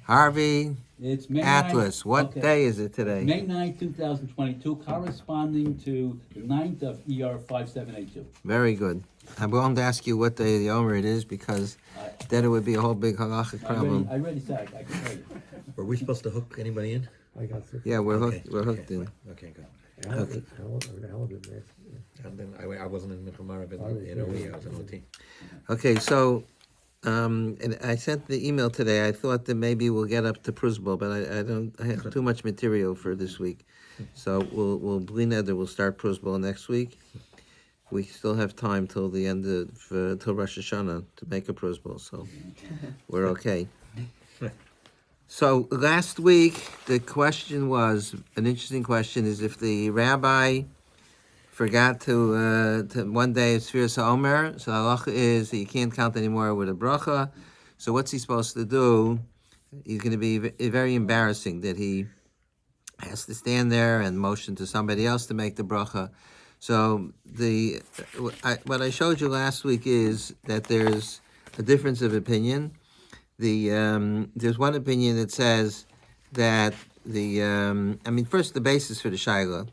Harvey It's May 9th. Atlas, what Okay. day is it It's today? May 9th, 2022, corresponding to the 9th of ER 5782. Very good. I'm going to ask you what day of the Omer it is because I, then it would be a whole big halachic problem. I already said I can tell you. Were we supposed to hook anybody in? I got six. Yeah, we're Okay, hooked. We're hooked okay, in. Okay, good. Alan did that. And then I wasn't in Michamarav in OE, I was in OT. Okay, so and I sent the email today. I thought that maybe we'll get up to Prusbul, but I don't. I have too much material for this week, so we'll we'll start Prusbul next week. We still have time till the end of till Rosh Hashanah to make a Prusbul, so we're okay. So last week the question was an interesting question: is if the rabbi forgot to one day of Sfiras HaOmer, so the halacha is that you can't count anymore with a bracha. So what's he supposed to do? He's going to be very embarrassing that he has to stand there and motion to somebody else to make the bracha. So what I showed you last week is that there's a difference of opinion. There's one opinion that says that first the basis for the shaila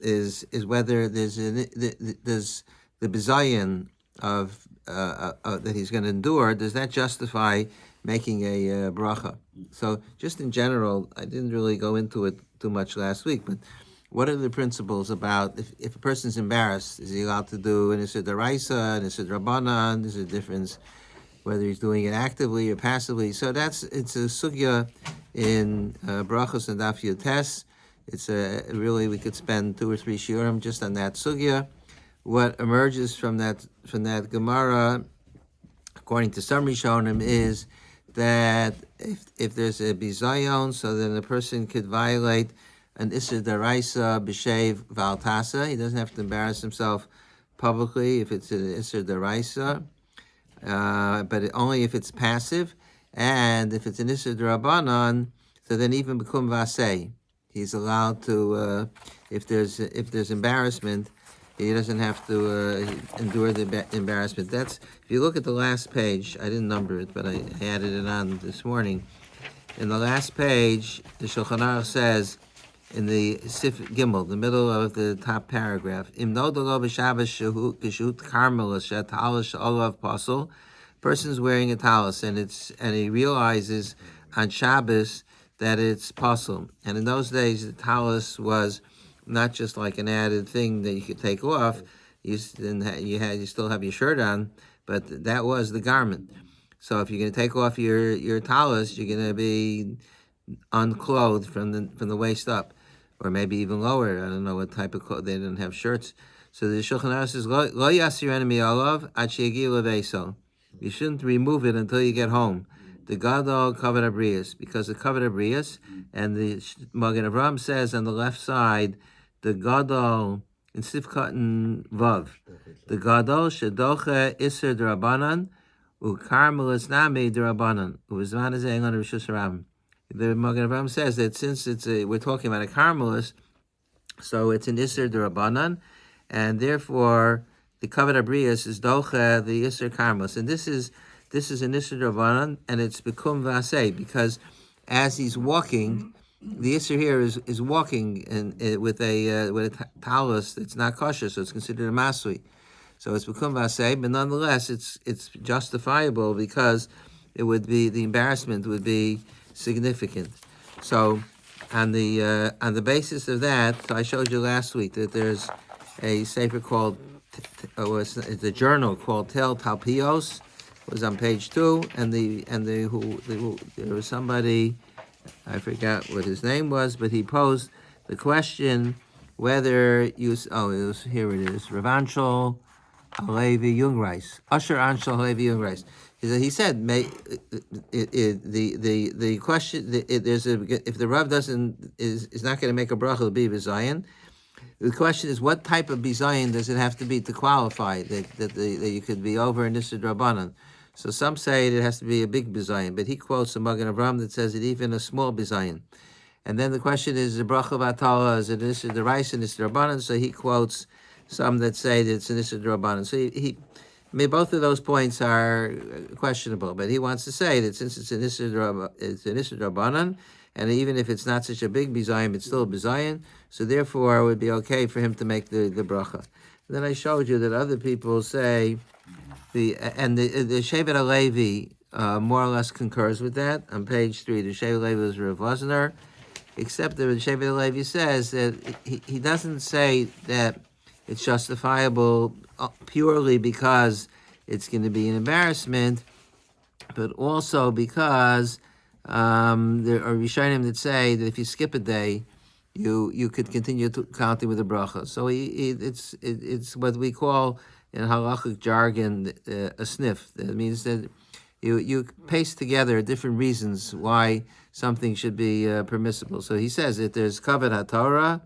is whether there's the bizayon of that he's going to endure. Does that justify making a bracha? So just in general, I didn't really go into it too much last week, but what are the principles about if a person's embarrassed, is he allowed to do an Issur D'Oraisa, an Issur D'Rabbanan? There's a difference whether he's doing it actively or passively. So it's a sugya in brachos and daf yotes. It's really, we could spend 2 or 3 shiurim just on that sugya. What emerges from that Gemara, according to some Rishonim, is that if there's a bizayon, so then a person could violate an Issur D'Oraisa b'shev v'altasa. He doesn't have to embarrass himself publicly if it's an Issur D'Oraisa, but only if it's passive. And if it's an Issur D'Rabbanan, so then even b'kum v'aseh, he's allowed to, if there's embarrassment, he doesn't have to endure the embarrassment. That's, if you look at the last page, I didn't number it, but I added it on this morning. In the last page, the Shulchan Aruch says, in the Sif Gimel, the middle of the top paragraph, Im nodalo b'Shabbos keshut karmelis shetalis olav pasul. Person's wearing a talis, and he realizes on Shabbos that it's pasul. And in those days, the talis was not just like an added thing that you could take off. You still have your shirt on, but that was the garment. So if you're going to take off your talis, you're going to be unclothed from the waist up, or maybe even lower. I don't know what type of clothes. They didn't have shirts. So the Shulchan Aruch says, Lo yasir enemy olav ad sheyagiu leveso. You shouldn't remove it until you get home. The Gadol Kavod Abrius, because the Kavod Abrius, and the Magen Avraham says on the left side, the Gadol in Sifkat and Vav, the Gadol shedoche Issur D'Rabbanan ukarmelis nami D'Rabbanan uzman azeh on Rishus Harabim. The Magen Avraham says that since we're talking about a Carmelist, so it's an Issur D'Rabbanan, and therefore the Kavod Abrius is doche the Issur Carmelist, and this is an Issur D'Rabbanan, and it's bekum v'aseh, because as he's walking, the Issur here is walking with a talus that's not kosher, so it's considered a masui. So it's bekum v'aseh, but nonetheless it's justifiable because the embarrassment would be significant. So on the basis of that, so I showed you last week that there's a sefer called it's a journal called Tel Talpios. It was on page 2, and there was somebody, I forgot what his name was, but he posed the question whether here it is, Rav Halevi Jungreis, Usher Anshel Halevi Jungreis. He said, the question, if the Rav is not going to make a bracha to be bizayin, the question is, what type of bizayin does it have to be to qualify that you could be over in Issur D'Rabbanan? So some say it has to be a big bizayin, but he quotes a Magen Avraham that says it even a small bizayin. And then the question is, the bracha v'atala, is it an Issur D'Oraisa and Issur D'Rabbanan? So he quotes some that say that it's an Issur D'Rabbanan. So I mean, both of those points are questionable, but he wants to say that since it's an Issur Rabbanan, and even if it's not such a big bizayin, it's still a bizayin, so therefore it would be okay for him to make the bracha. And then I showed you that other people say, the Shevet HaLevi more or less concurs with that. On page 3, the Shevet HaLevi is Rav Wosner, except that the Shevet HaLevi says that he doesn't say that it's justifiable purely because it's going to be an embarrassment, but also because there are Rishonim that say that if you skip a day, you could continue counting with the bracha. So it's what we call in halachic jargon a sniff. That means that you paste together different reasons why something should be permissible. So he says that there's kavod haTorah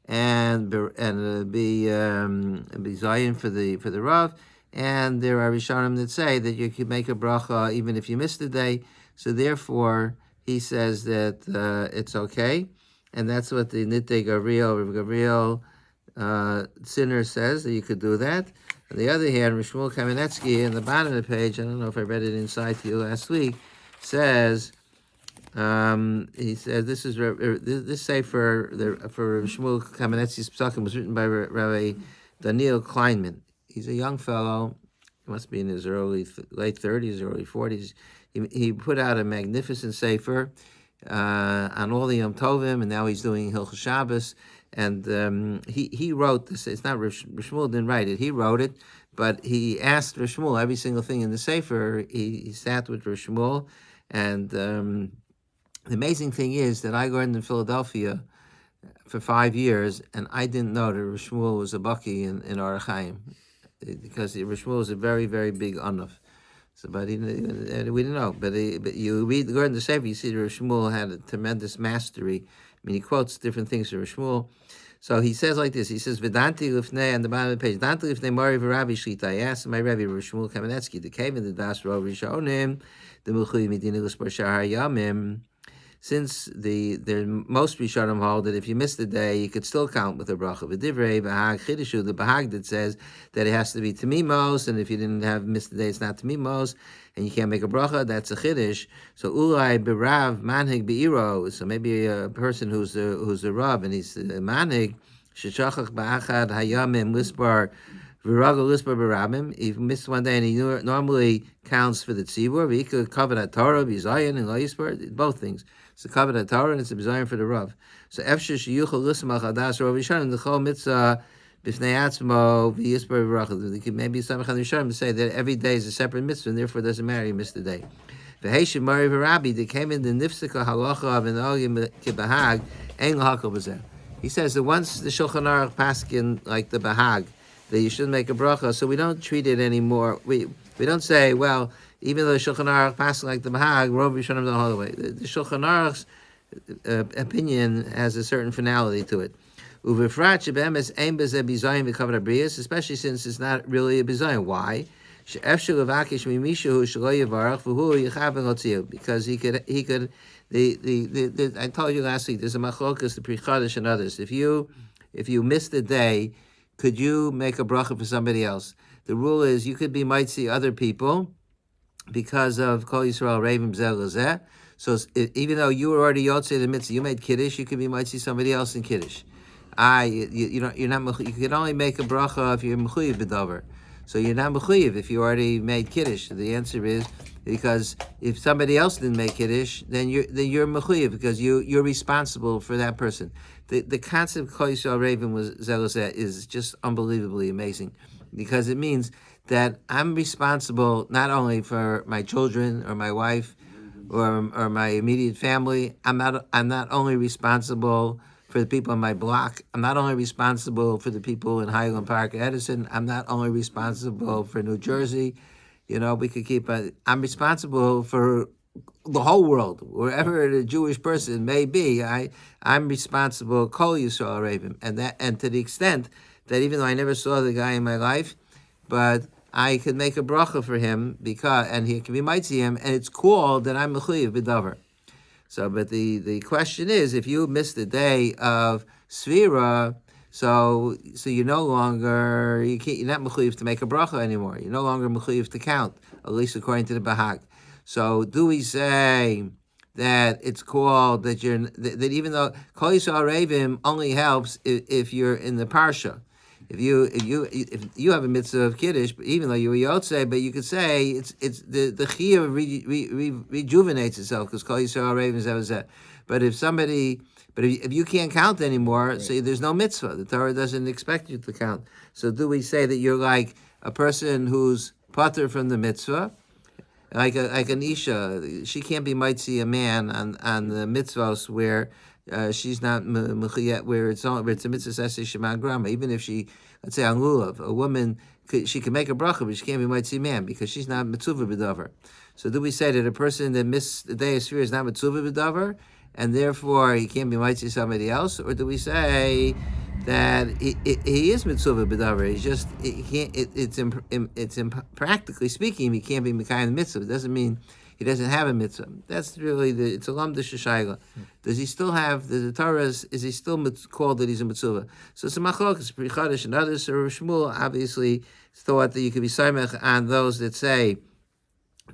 and be zayin for the Rav, and there are Rishonim that say that you could make a bracha even if you missed a day. So therefore, he says that it's okay, and that's what the Nitei Gabriel Sinner says, that you could do that. On the other hand, Shmuel Kamenetsky, in the bottom of the page, I don't know if I read it inside to you last week, says, he said this sefer for Shmuel Kamenetsky's psakim was written by Rabbi Daniel Kleinman. He's a young fellow, he must be in his late 30s, early 40s. He put out a magnificent sefer on all the Yom Tovim, and now he's doing Hilchos Shabbos. And he wrote this. It's not Shmuel didn't write it. He wrote it, but he asked Shmuel every single thing in the sefer. He sat with Shmuel, and the amazing thing is that I learned in Philadelphia for 5 years, and I didn't know that Shmuel was a baki in Orach Chaim, because Shmuel was a very, very big anuf. So, but we didn't know. But you learn the sefer, you see that Shmuel had a tremendous mastery. I mean, he quotes different things from Shmuel. So he says like this. He says, "Vedanti lifnei," on the bottom of the page. "Vedanti lifnei Mari v'Rabbi Shlita." I asked my Rebbe, Rav Shmuel Kamenetsky, the cave in the Das Rov Rishonim, the Mechuy Medina L'Spar Shahar Yamim. Since most Rishonim hold that if you missed a day, you could still count with a bracha. V'divrei Bahag Chidushu, the Bahag that says that it has to be Tamimos, and if you didn't have missed a day, it's not Tamimos, and you can't make a bracha, that's a Chiddush. So Ulai Berav Manhig Beiro, so maybe a person who's a Rav, and he's a Manhig, Sheshachach Ba'achad Hayamim Lispar, V'Rago Lispar Barabim, he missed one day, and he normally counts for the Tzibur, he could cover that Torah, Bizayin, and Loyispar, both things. It's a kavod haTorah and it's a bizayin for the Rav. So efshir sheyuchal lismach hadas Rav Rishonim the chol mitzvah b'fnei atzmo v'yisbar v'rachel. Maybe some Rishonim say that every day is a separate mitzvah and therefore it doesn't matter you missed the day. V'heishem Mari v'Rabbi they came in the nifsika halacha of an ogim kibahag ein lahakol b'zeh. He says that once the Shulchan Aruch paskin like the bahag that you shouldn't make a bracha, so we don't treat it anymore. We don't say, well, even though the Shulchan Aruch passes like the Bahag, Rav Rishonim don't hold the way. The Shulchan Aruch's opinion has a certain finality to it. Especially since it's not really a bizayin. Why? Because he could. I told you last week. There's a machlokas, the Pri Chadash and others. If you missed a day, could you make a bracha for somebody else? The rule is you could be mitzi other people because of Kol Yisrael Reivim Zel Lezeh. So even though you were already Yotzei the mitzvah, you made Kiddush, you could be mitzi somebody else in Kiddush. You're not. You can only make a bracha if you're mechuyev b'davar. So you're not mechuyev if you already made Kiddush. The answer is because if somebody else didn't make Kiddush, then you're mechuyev because you're responsible for that person. The concept of Kol Yisrael Reivim was Zel Lezeh is just unbelievably amazing, because it means that I'm responsible not only for my children or my wife or my immediate family. I'm not only responsible for the people on my block. I'm not only responsible for the people in Highland Park, Edison. I'm not only responsible for New Jersey. We could keep. I'm responsible for the whole world, wherever the Jewish person may be. I'm responsible. Kol Yisrael Reivim, and to the extent that even though I never saw the guy in my life, but I could make a bracha for him and he can be mitzi him, and it's called that I'm mechuyev b'davar. So, but the question is, if you missed the day of Sfira, So you're no longer you're not mechuyev to make a bracha anymore. You're no longer mechuyev to count, at least according to the Bahag. So do we say that it's called that even though Kol Yisrael Revim only helps if you're in the parsha. If you have a mitzvah of kiddush, but even though you're Yotzei, but you could say it's the chiyuv rejuvenates itself because Kol Yisrael Revim is that. But if you can't count anymore, right. So there's no mitzvah. The Torah doesn't expect you to count. So do we say that you're like a person who's pater from the mitzvah, like an isha? She can't be mitzi a man on the mitzvahs where she's not mechiyat, where it's a mitzvah saseh shema grama. Even if she, let's say on lulav, a woman she can make a bracha, but she can't be mitzi man because she's not mitzvah b'davar. So do we say that a person that missed the day of Sfira is not mitzvah b'davar, and therefore he can't be mitzi somebody else, or do we say that he is mitzvah b'davar? He's just he can't. It's practically speaking, he can't be mekayim mitzvah. It doesn't mean he doesn't have a mitzvah. That's really it's a lamdish shayla. Does he still have the Torah? Is he still called that he's a mitzvah? So it's a machlokas. Pri Chadash and others. So Shmuel obviously thought that you could be saimech on those that say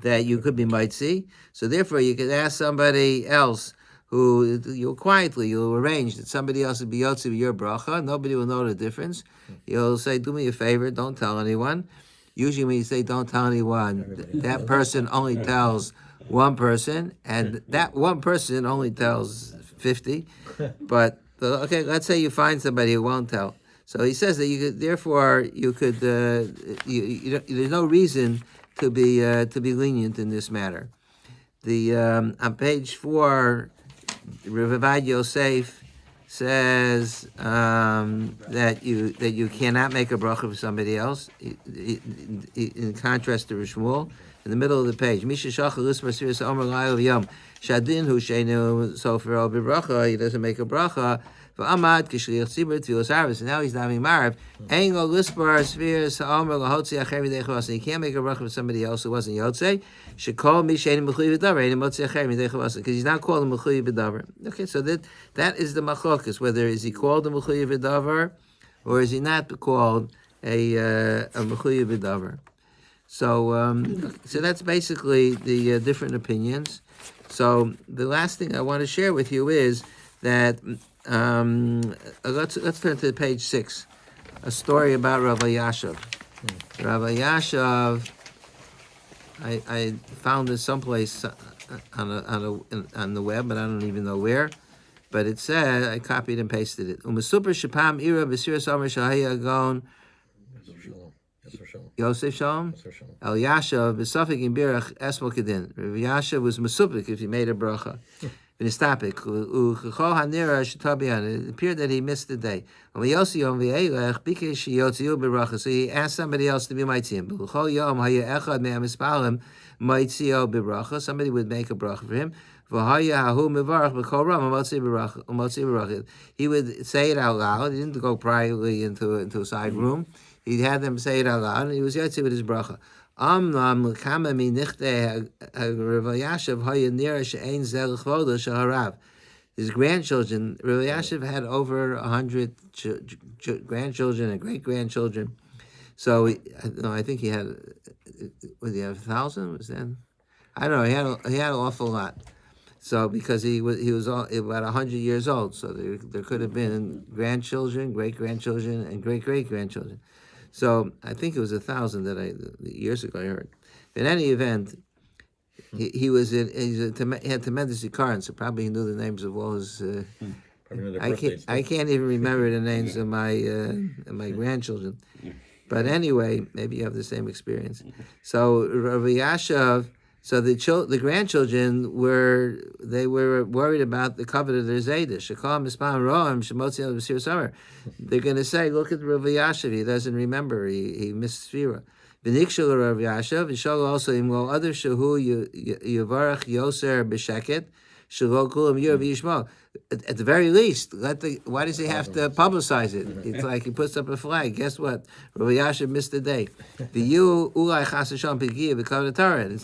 that you could be mitzi. So therefore, you could ask somebody else who you'll arrange that somebody else would be yotzi with your bracha. Nobody will know the difference. You'll say, do me a favor, don't tell anyone. Usually when you say don't tell anyone, that person only tells one person, and that one person only tells 50. But, okay, let's say you find somebody who won't tell. So he says that there's no reason to be lenient in this matter. On page 4, Rav Avad Yosef says that you cannot make a bracha for somebody else. In contrast to Shmuel, in the middle of the page, Misha Shachar Lismar Sirius Omer Layel Yom Shadin Hu Sheinu Sofer Al Bracha. He doesn't make a bracha. V'amad Kishliach Tzibur Tfilas Arvis. And now he's naming Marav. Ein Lo Lismar Sirius Omer Lahotzi Acher Midei Chavas. He can't make a bracha for somebody else who wasn't Yotzei. Should call me Sheinu Mechuyev B'Davar. Ein Motzi Acher Midei Chavas. Because he's not called Mechuyev B'Davar. Okay, so that is the machlokas. Whether is he called a Mechuyev B'Davar or is he not called a Mechuyev B'Davar. So that's basically the different opinions. So the last thing I want to share with you is that let's turn to page 6, a story about Rav Yashav. Rav Yashav, I found this someplace on the web, but I don't even know where. But it said, I copied and pasted it. Umasupar Shapam Ira B'Siras Omer Shahaya Gon. Yosef Shalom, El Yashav, B'Safik in Birach Esmo Kedin. Rav Yashav was Masupik if he made a bracha. V'nistapik, U'chol Hanira Shetabian. It appeared that he missed the day. U'Yosef Yom V'Eilech Bikesh Yotziu B'Bracha. So he asked somebody else to be Maitzim. U'chol Yom Haya Echad Me'am Ispalim Maitzio B'Bracha. Somebody would make a bracha for him. He would say it out loud. He didn't go privately into a side room. He had them say it out loud, and he was yotzi with his bracha. His grandchildren, Rav Yashav had over 100 grandchildren and great-grandchildren. So, I think he had, would he have 1,000? Was then? I don't know, he had an awful lot. So because he was about 100 years old, so there could have been grandchildren, great-grandchildren, and great-great-grandchildren. So I think it was 1,000 years ago I heard. In any event, he had tremendous ikar, so probably he knew the names of all his. I can't even remember the names of my grandchildren. But anyway, maybe you have the same experience. So Rav Yashav. So the grandchildren were worried about the covet of their Zaydish. They're going to say, look at Rav Yashav, he doesn't remember, he missed Sfira. V'nikshul Rav Yashav, v'shal also im lo other shahu yavarach yoser b'sheket, shalo kulam yirav yishmo. At the very least, why does he have to publicize it? It's like he puts up a flag. Guess what? Rav Yashav missed the day. It's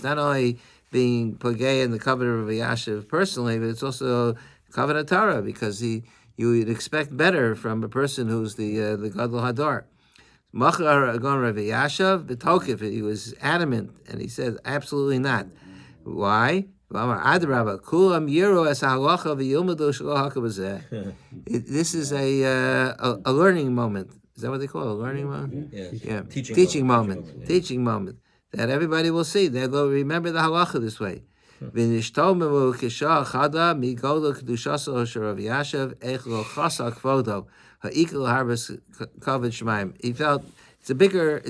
not only being pogay in the covenant of Rav Yashav personally, but it's also covenant Torah because he you would expect better from a person who's the Gadol Hadar. Machar Agon Rav Yashav b'tokif. He was adamant, and he said, absolutely not. Why? This is a learning moment. Is that what they call it? A learning moment? Yeah. Teaching moment. Teaching moment. That everybody will see. They will remember the halacha this way. He felt it's a bigger.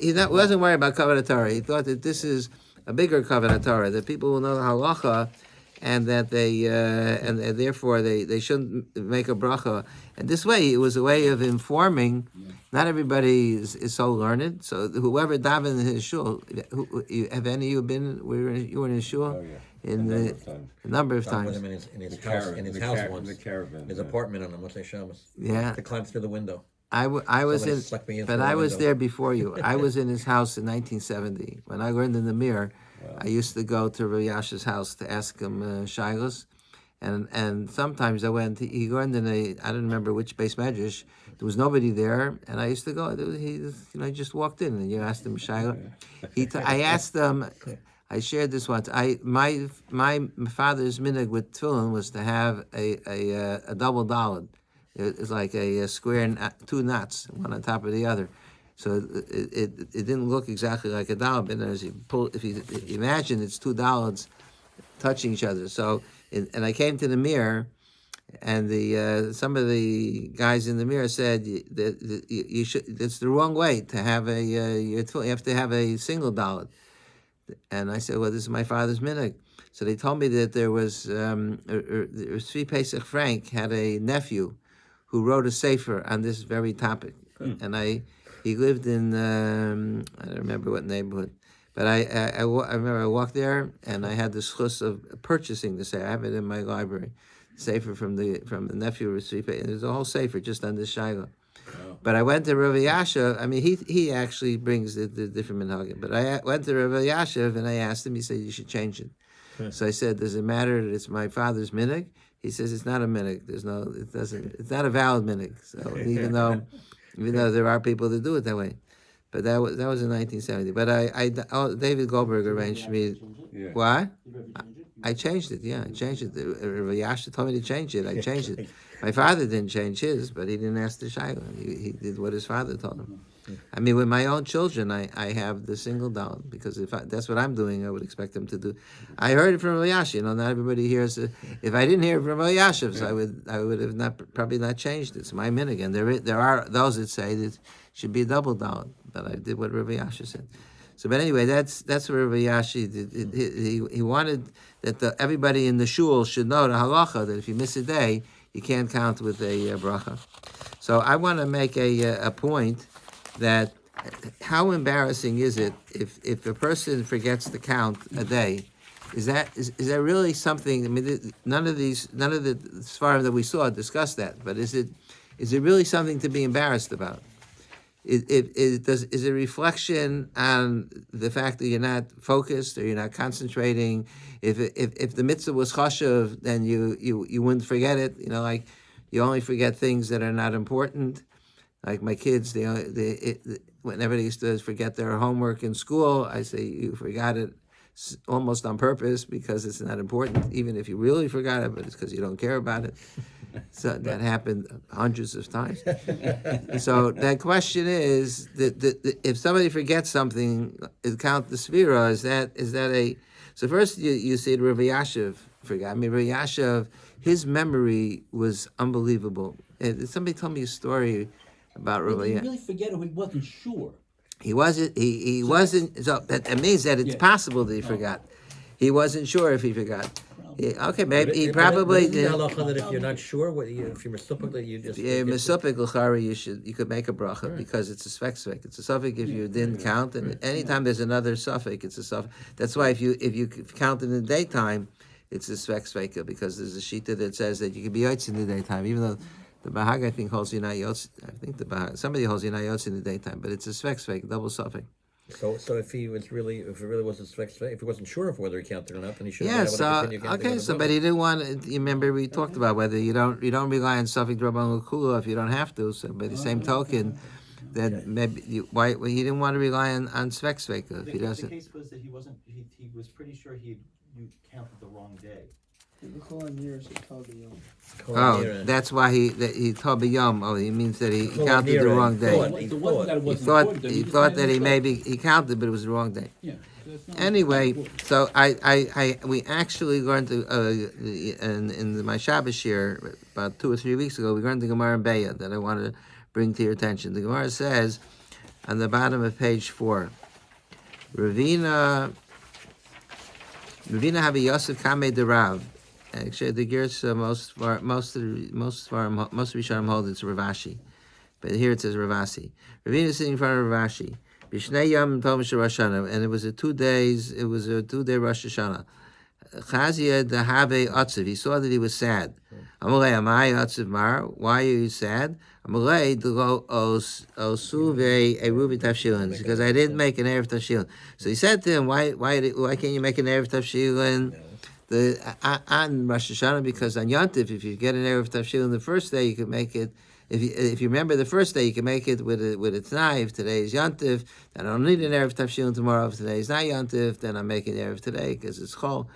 He wasn't worried about Kavanah Torah. He thought that this is a bigger Kavanah Torah, that people will know the halacha, and that they and therefore they shouldn't make a bracha. And this way, it was a way of informing. Not everybody is so learned. So whoever davened in his shul, have any of you been? You were in his shul? Oh, yeah. In a number of I was times. with him in his house, once. The caravan. His apartment on the Motzei Shabbos. Yeah. To climb through the window. I was Somebody in, sucked me in but through the I was window. there before you. I was in his house in 1970. When I learned in the mirror, I used to go to Rav Yasha's house to ask him shilas, and sometimes I went. He learned in I don't remember which base medrash. There was nobody there, and I used to go. He just walked in, and you asked him shilah. I asked him. I shared this once. My father's minhag with tefillin was to have a double daled. It's like a square, two knots, one on top of the other. So it didn't look exactly like a daled, but as you pull, if you imagine it's two dalads touching each other. So, and I came to the mirror, and some of the guys in the mirror said that you should. It's the wrong way to have you have to have a single daled. And I said, well, this is my father's minhag. So they told me that there was Tzvi Pesach Frank had a nephew who wrote a sefer on this very topic. And he lived in, I don't remember what neighborhood, but I remember I walked there and I had the schus of purchasing the sefer. I have it in my library, sefer from the nephew of Tzvi Pesach. There's a whole sefer just on this shaila. But I went to Rav Yashav. I mean, he actually brings the different minhagim. But I went to Rav Yashav and I asked him. He said you should change it. So I said, does it matter that it's my father's minhag? He says it's not a minhag. It doesn't. It's not a valid minhag. So even though there are people that do it that way, but that was in 1970. But David Goldberg arranged me. Yeah. What? I changed it. Yeah, I changed it. Rav Yashav told me to change it. I changed it. My father didn't change his, but he didn't ask the shayla. He did what his father told him. I mean, with my own children, I have the single down because that's what I'm doing, I would expect them to do. I heard it from Rav Yashav. Not everybody hears it. If I didn't hear it from Rav Yashav, I would have probably not changed it. It's my min again. There are those that say that it should be a double down, but I did what Rav Yashav said. So, but anyway, that's what Rav Yashav did. He wanted that everybody in the shul should know the halacha that if you miss a day, you can't count with a bracha. So I want to make a point that how embarrassing is it if a person forgets to count a day? Is that really something? I mean, none of the svarim that we saw discussed that. But is it really something to be embarrassed about? Is it a reflection on the fact that you're not focused or you're not concentrating? If the mitzvah was chashuv, then you wouldn't forget it. Like you only forget things that are not important. Like my kids, whenever they used to forget their homework in school, I say you forgot it almost on purpose because it's not important, even if you really forgot it, but it's because you don't care about it. So that happened hundreds of times. So that question is that if somebody forgets something, count the sphira. Is that a? So first you say Rav Yashav forgot. I mean, Rav Yashav, his memory was unbelievable. Somebody told me a story about Rav Did he Yashav. really forget it? He wasn't sure. He wasn't. He wasn't. So that means that it's possible that he forgot. He wasn't sure if he forgot. Okay, maybe he probably did. did. That if you're not sure, if you're misupik, that you just. Misupik l'chari, you could make a bracha because it's a svek. It's a suffix if you didn't count, and anytime there's another suffix, it's a suffix. That's why if you count in the daytime, it's a svek because there's a shita that says that you can be yotz in the daytime, even though the Bahag I think holds you not yotz. I think somebody holds you not yotz in the daytime, but it's a svek, double suffix. So if he was really, if it really was a if he wasn't sure of whether he counted or not, then he should have Yeah, been able to so continue counting. okay, on so his but own. he didn't want. You remember we talked about whether you don't rely on Safik Rabban Kula if you don't have to. So by the same token, then maybe why he didn't want to rely on Svek Sveka if he The doesn't. case was that he wasn't, he was pretty sure you counted the wrong day. The Kohen years of Toby. Oh, that's why he told me Yom. Oh, he means that he Kohen counted the Nira, wrong day. Kohen. It wasn't that it He wasn't thought important, he just thought made that a he mistake. maybe he counted, but it was the wrong day. Yeah. That's not- Anyway, that's not so we actually learned in my Shabbos year about 2 or 3 weeks ago. We learned the Gemara in Beya that I wanted to bring to your attention. The Gemara says on the bottom of page 4, Ravina have a Yosef Kame de Rav. Actually, the gears most Rishonim hold it's Ravashi, but here it says Ravasi. Ravina is sitting in front of Ravashi. Bishnei Yom Tov Rosh Hashanah, and it was a 2-day Rosh Hashanah. Chazia dehave atziv. He saw that he was sad. Amalei amai atziv mar. Why are you sad? Amalei delo osuve eruvi tafshilin. Because I didn't make an erev tafshilin. So he said to him, why can't you make an erev tafshilin? On Rosh Hashanah, because on Yontif, if you get an erev tafshilin the first day, you can make it. If you remember the first day, you can make it with a t'nai. If today is Yontif, then I don't need an erev tafshilin tomorrow. If today is not Yontif, then I'm making erev today because it's chol.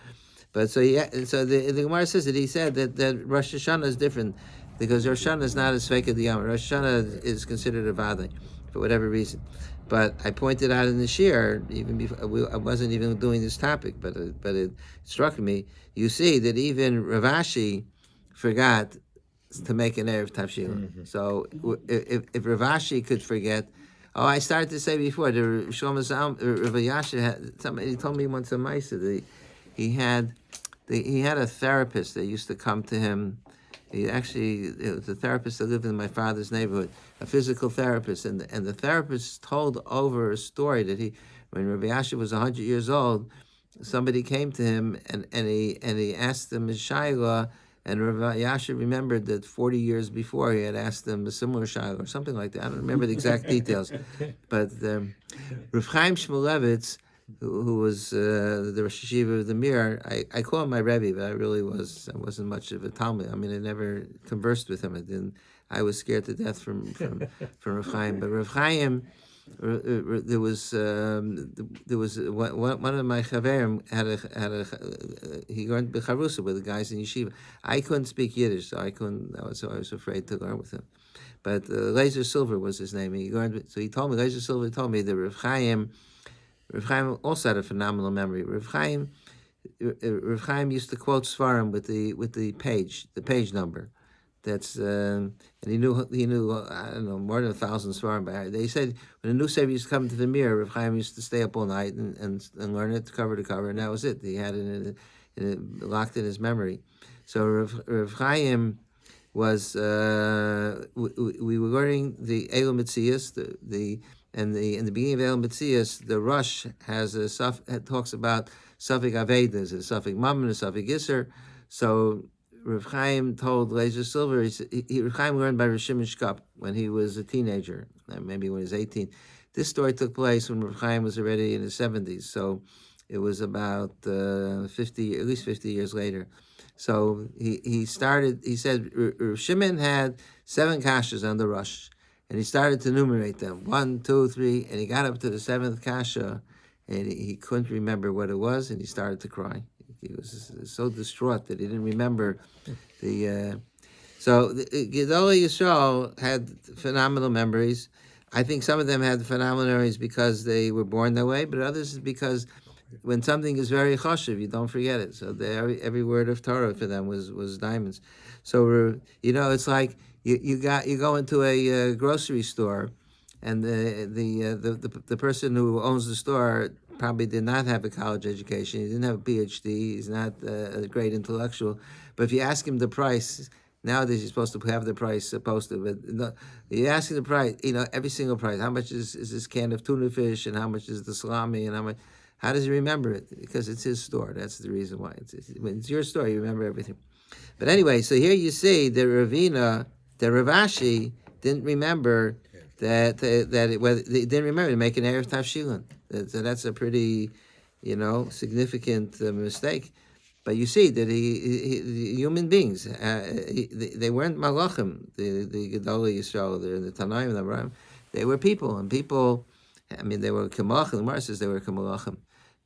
But so the Gemara says that he said that Rosh Hashanah is different because Rosh Hashanah is not a Sveika Diyam. Rosh Hashanah is considered a Vadai for whatever reason. But I pointed out in the shir, even before I wasn't even doing this topic, but it struck me. You see that even Ravashi forgot to make an erev tafshilin. Mm-hmm. So if Ravashi could forget. Oh, I started to say before the Shlomo Zalman, Rav Yasha had somebody told me once a Maisa he had a therapist that used to come to him. It was a therapist that lived in my father's neighborhood, a physical therapist, and the therapist told over a story that when Rabbi Yasha was 100 years old, somebody came to him and he asked him his shayla, and Rabbi Yasha remembered that 40 years before he had asked him a similar shayla or something like that. I don't remember the exact details, but Rav Chaim Shmulevitz, who was the Rosh Hashiva of the Mir, I call him my Rebbe, but I wasn't much of a Talmud. I mean, I never conversed with him. I was scared to death from Rav Chaim. But Rav Chaim, there was one of my chaverim he learned Becharusa with the guys in yeshiva. I couldn't speak Yiddish, so I was afraid to learn with him. But Laser Silver was his name. He told me Laser Silver told me that Rav Chaim also had a phenomenal memory. Rav Chaim used to quote Svarim with the page number. That's and he knew I don't know more than 1,000 Svarim. But they said when a new Sefer used to come to the mirror, Rav Chaim used to stay up all night and learn it cover to cover, and that was it. He had it locked in his memory. So Rav Chaim was we were learning the Elam Mitzias, in the beginning of El Metzias, the Rush talks about Safik Avedas, a Safik Mammon, a Safik Yisr. So Rav Chaim told Laser Silver, Rav Chaim learned by Rav Shimon Shkop when he was a teenager, maybe when he was 18. This story took place when Rav Chaim was already in his 70s, so it was about at least 50 years later. So he said Rav Shimon had 7 kashas on the Rush. And he started to enumerate them, 1, 2, 3, and he got up to the 7th kasha, and he couldn't remember what it was, and he started to cry. He was so distraught that he didn't remember the. So Gedolei Yisrael had phenomenal memories. I think some of them had phenomenal memories because they were born that way, but others is because when something is very chashuv, you don't forget it. So every word of Torah for them was diamonds. So it's like. You go into a grocery store, and the person who owns the store probably did not have a college education. He didn't have a PhD. He's not a great intellectual. But if you ask him the price, nowadays you're supposed to have the price posted. But no, you ask him the price. Every single price. How much is this can of tuna fish, and how much is the salami, and how much? How does he remember it? Because it's his store. That's the reason why. When it's your store, you remember everything. But anyway, so here you see the Ravina. The Ravashi didn't remember whether they didn't remember to make an erev tavshilin. So that's a pretty, significant mistake. But you see that he human beings, they weren't malachim. The Gedolei Yisrael, the Tanaim, the Abraham, they were people, and people. I mean, they were kamalachim. The Gemara says they were kamalachim,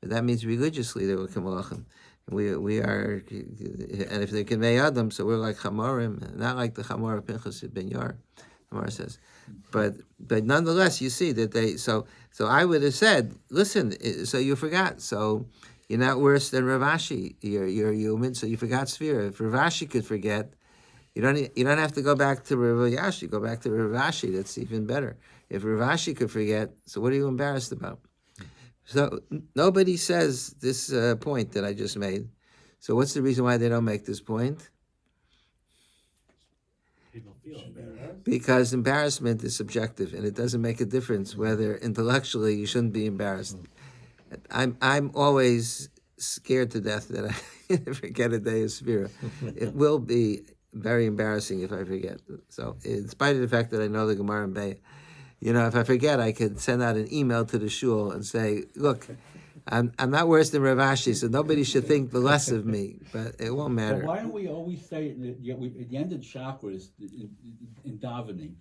but that means religiously they were kamalachim. We are, and if they convey Adam, so we're like Chamarim, not like the Chamar of Pinchas ben Yair, Gemara says. But nonetheless, you see that they. So I would have said, listen. So you forgot. So you're not worse than Rav Ashi. You're human, so you forgot Sphira. If Rav Ashi could forget, you don't have to go back to Rav Yashi. Go back to Rav Ashi. That's even better. If Rav Ashi could forget, so what are you embarrassed about? So nobody says this point that I just made. So what's the reason why they don't make this point? People feel embarrassed. Because embarrassment is subjective, and it doesn't make a difference whether intellectually you shouldn't be embarrassed. I'm always scared to death that I forget a day of Sphira. It will be very embarrassing if I forget. So in spite of the fact that I know the Gemara and Bay, if I forget, I could send out an email to the shul and say, look, I'm not worse than Rav Ashi, so nobody should think the less of me, but it won't matter. But why don't we always say at the end of the chakras in davening,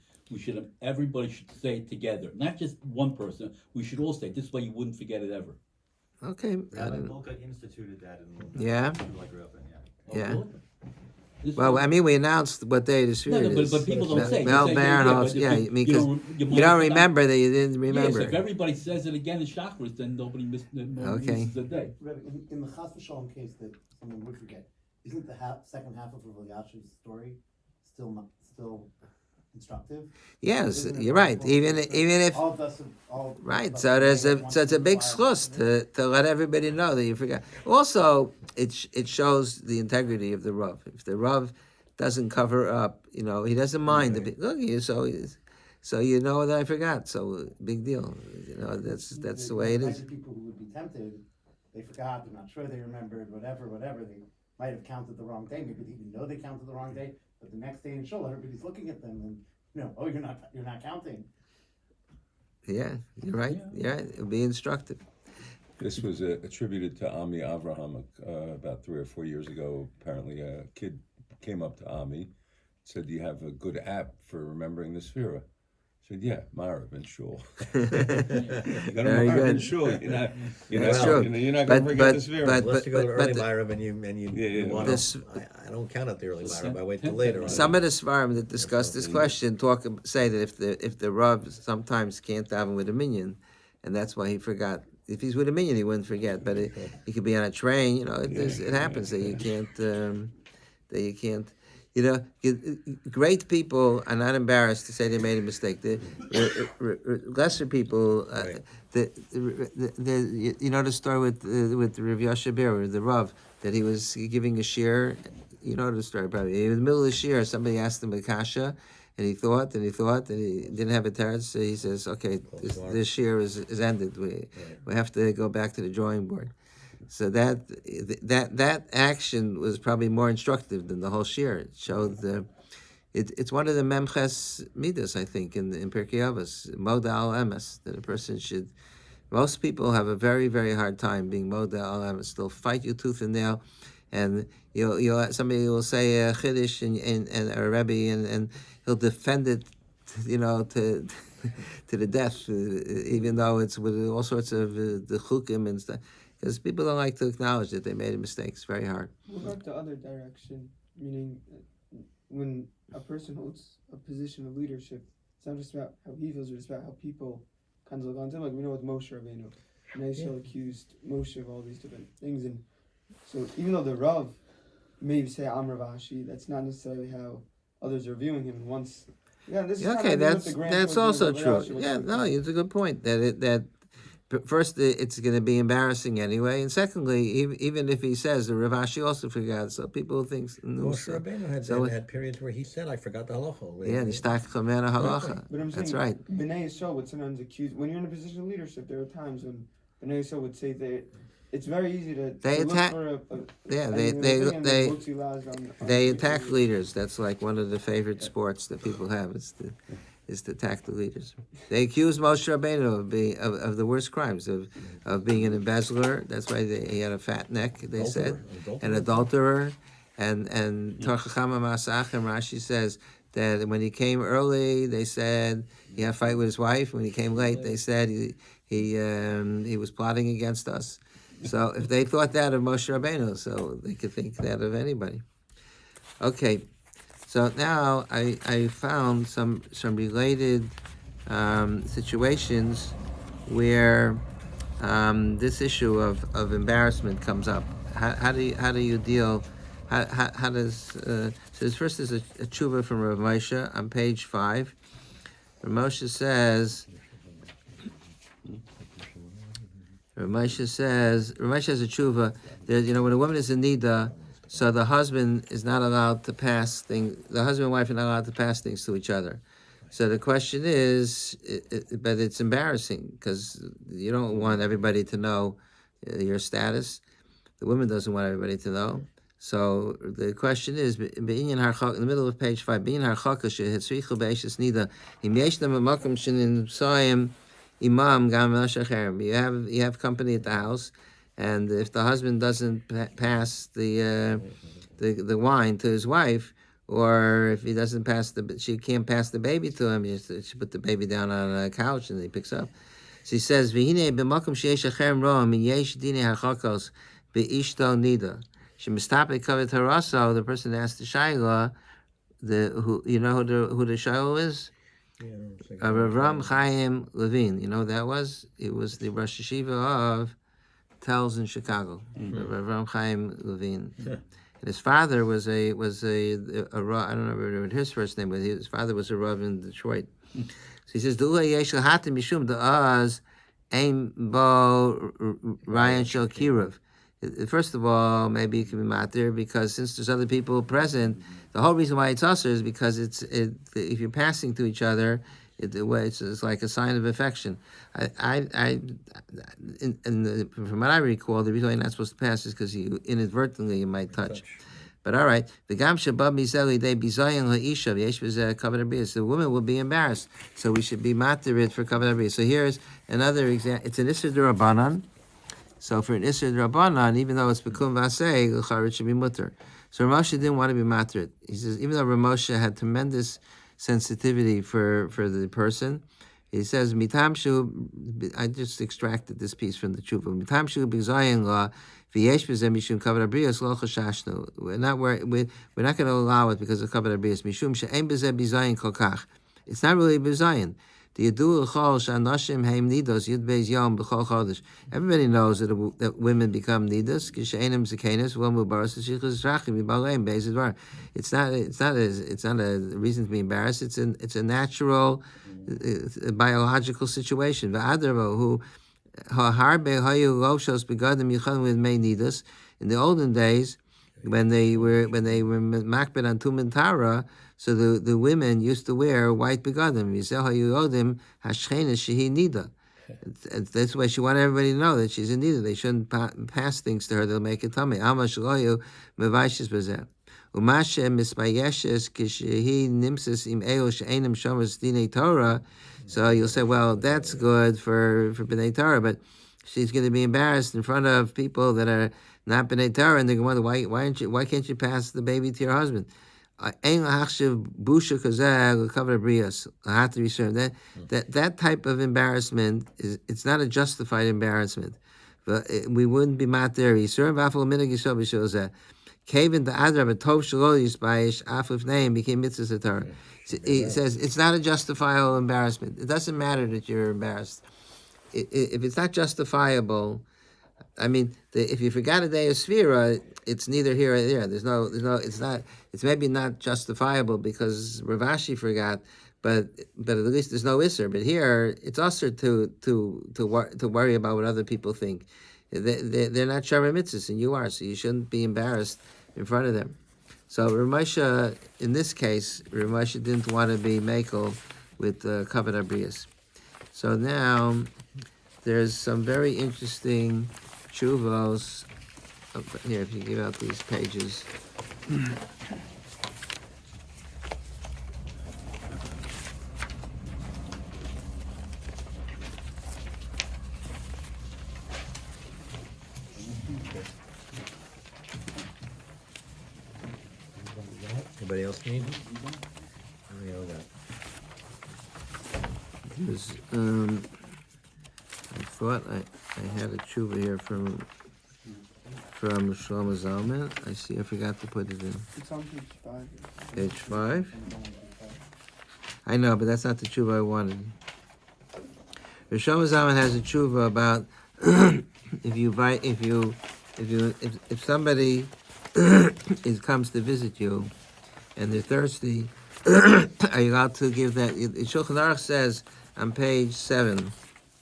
everybody should say it together, not just one person. We should all say it. This way you wouldn't forget it ever. Okay. Rabbi Milka instituted that in the Yeah. I grew up in, Oh, Yeah. really? This Well, way- I mean, we announced what day the Sphira No, is. but people don't say it. Well, They say, Barinholtz, but yeah, if I mean, because you you don't remember that you didn't remember. Yes, if everybody says it again in chakras, then nobody misses the day. Rabbi, in the Chas v'Shalom case that someone would forget, isn't the second half of Rav Elyashi's story still instructive? Yes, Isn't it you're right. like, Even if all of us, right, so there's a big schluss to let everybody know that you forgot. Also, it shows the integrity of the Rav. If the Rav doesn't cover up, he doesn't mind. Look, so you know that I forgot. So big deal. That's the way it is. People who would be tempted, they forgot, they're not sure they remembered, whatever, they might have counted the wrong day. Maybe they even know they counted the wrong day, but the next day in shul, everybody's looking at them and, you're not counting. Yeah, you're right. You're right. It'll be instructive. This was attributed to Ami Avraham about 3 or 4 years ago. Apparently, a kid came up to Ami, said, "Do you have a good app for remembering the Sphira?" I said, "Yeah, Marav and Shul." You got to Very Marav good. and Shul. You're not That's true. you're not going to forget the Sphira. Unless you go to early the- Myrav and you Yeah. want This- to, I don't count at the early Myrav. I wait till 10 later. Some of the Svarim that discuss this question say that if the Rav sometimes can't daven with a minion, and that's why he forgot. If he's with a minion, he wouldn't forget. But he could be on a train. It happens that you can't. Great people are not embarrassed to say they made a mistake. The lesser people, the story with Rav Yoshe Ber, the Rav, that he was giving a shir. You know the story probably. In the middle of the shir, somebody asked him a kasha, and he thought, and he didn't have a teretz. So he says, "Okay, this shir is ended. We have to go back to the drawing board." So that action was probably more instructive than the whole shir. It showed it's one of the memches midas, I think, in Pirkei Avos, moda al emes, that a person should. Most people have a very, very hard time being moda al emes. They'll fight you tooth and nail, and somebody will say a chiddush and a rebbe, and he'll defend it, to the death, even though it's with all sorts of the chukim and stuff. Because people don't like to acknowledge that they made a mistake. It's very hard. What about the other direction? Meaning, when a person holds a position of leadership, it's not just about how he feels, but it's about how people kind of look on him. Like we know with Moshe Rabbeinu, Yisrael accused Moshe of all these different things, and so even though the Rav may say I'm Rav Ashi, that's not necessarily how others are viewing him. And once, this is Okay, that's also true. It's a good point. First, it's going to be embarrassing anyway, and secondly, even if he says the Rav Ashi also forgot, so people think. Moshe Rabbeinu had periods where he said, "I forgot the halacha." Yeah, nishtach chamena halacha. But I'm saying, That's right. Bnei Yisrael would sometimes accuse when you're in a position of leadership. There are times when Bnei Yisrael would say that it's very easy to look for they attack leaders. That's like one of the favorite sports that people have. It's is to attack the leaders. They accused Moshe Rabbeinu of the worst crimes, of being an embezzler. That's why he had a fat neck, they said, an adulterer. And Torchachama Masach and Rashi says that when he came early, they said he had a fight with his wife. When he came late, they said he was plotting against us. So if they thought that of Moshe Rabbeinu, so they could think that of anybody. Okay, so now I found some related situations where this issue of embarrassment comes up. How do you deal? How does so this first is a tshuva from Rav Moshe on page 5. Rav Moshe says. Rav Moshe has a tshuva that, when a woman is in nida, so the husband is not allowed to pass things. The husband and wife are not allowed to pass things to each other. So the question is, but it's embarrassing because you don't want everybody to know your status. The woman doesn't want everybody to know. So the question is, in the middle of page 5, you have company at the house, and if the husband doesn't pass the wine to his wife, or if he doesn't she can't pass the baby to him, she put the baby down on a couch and he picks up. So he says, the person asked the Shaila, who the Shaila is? Rav Ram Chaim Levine. You know who that was? It was the Rosh Yeshiva of Telz in Chicago. Rav Ram Chaim Levine. And his father was a Rav, I don't know what his first name was. His father was a Rav in Detroit. So he says, "Du'la yesh l'hatim mishum da'az ein bo Ryan shel kiruv." First of all, maybe it can be matter because since there's other people present, the whole reason why it's usher is because if you're passing to each other, it's like a sign of affection. From what I recall, the reason why you're not supposed to pass is because inadvertently you might touch. But all right, the woman will be embarrassed, so we should be matir for kavod habris. So here's another example. It's an Isser D'Rabbanan. So for an Isser D'Rabbanan, even though it's Bekum Vasei, it should be mutter. So Rav Moshe didn't want to be matrit. He says, even though Rav Moshe had tremendous sensitivity for the person, he says, Mitam shu, I just extracted this piece from the tshuva. Mitam shu b'zayin la, v'yesh b'zeh mishum kavod habriyos lo chashashnu. We're not going to allow it because of kavod habriyos. Mishum she'en b'zeh b'zayin kol kach. It's not really b'zayin. Everybody knows that that women become nidas. It's not a reason to be embarrassed. It's a natural, biological situation. In the olden days, when they were makbid on Tumen Tara, so the women used to wear white begadim. That's why she wanted everybody to know that she's in nida. They shouldn't pass things to her; they'll make it tummy. So you'll say, well, that's good for B'nai Torah, but she's going to be embarrassed in front of people that are not B'nai Torah, and they're going to wonder, why can't you pass the baby to your husband? That type of embarrassment it's not a justified embarrassment. But we wouldn't be mat there. He says it's not a justifiable embarrassment. It doesn't matter that you're embarrassed. If it's not justifiable, I mean, if you forgot a day of Sphira, it's neither here or there. There's no. It's maybe not justifiable because Rav Ashi forgot, but at least there's no Isser. But here, it's usher to worry about what other people think. They're not Sharei Mitzvahs, and you are, so you shouldn't be embarrassed in front of them. So Rav Moshe, in this case, Rav Moshe didn't want to be makel with kavod habriyos. So now there's some very interesting tshuvos. Here, if you give out these pages. Anybody else need? We all got. There's, I thought I had a tshuva here from Shlomo Zalman. I see I forgot to put it in. It's on page 5. Page 5? I know, but that's not the tshuva I wanted. Shlomo Zalman has a tshuva about if somebody comes to visit you and they're thirsty, are you allowed to give that? Shulchan Aruch says on page 7